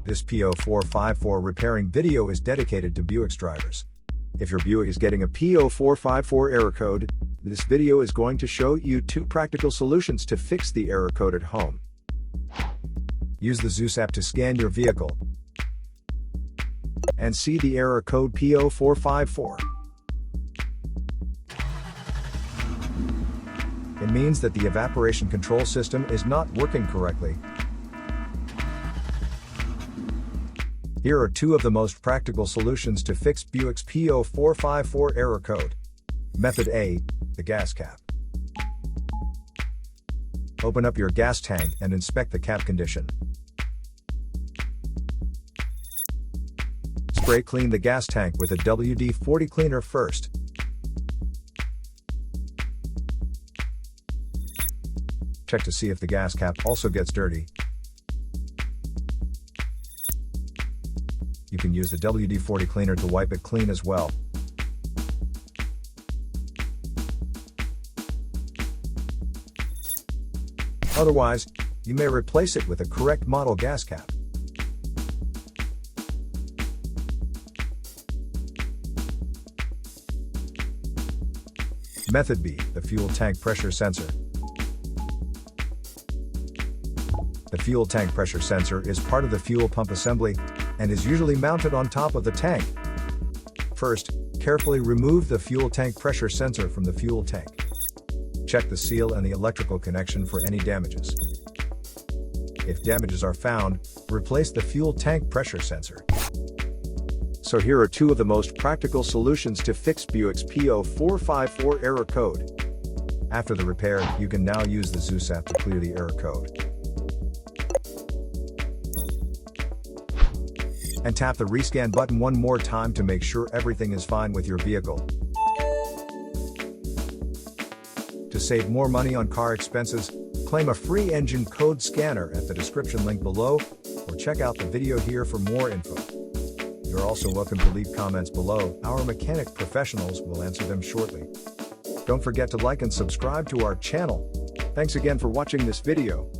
This P0454 repairing video is dedicated to Buick's drivers. If your Buick is getting a P0454 error code, this video is going to show you 2 practical solutions to fix the error code at home. Use the Zeus app to scan your vehicle and see the error code P0454. It means that the evaporation control system is not working correctly. Here are 2 of the most practical solutions to fix Buick's P0454 error code. Method A, the gas cap. Open up your gas tank and inspect the cap condition. Spray clean the gas tank with a WD-40 cleaner first. Check to see if the gas cap also gets dirty. You can use the WD-40 cleaner to wipe it clean as well. Otherwise, you may replace it with a correct model gas cap. Method B, the fuel tank pressure sensor. The fuel tank pressure sensor is part of the fuel pump assembly and is usually mounted on top of the tank. First, carefully remove the fuel tank pressure sensor from the fuel tank. Check the seal and the electrical connection for any damages. If damages are found, replace the fuel tank pressure sensor. So here are 2 of the most practical solutions to fix Buick's P0454 error code. After the repair, you can now use the Zeus app to clear the error code. And tap the rescan button one more time to make sure everything is fine with your vehicle. To save more money on car expenses, claim a free engine code scanner at the description link below, or check out the video here for more info. You're also welcome to leave comments below. Our mechanic professionals will answer them shortly. Don't forget to like and subscribe to our channel. Thanks again for watching this video.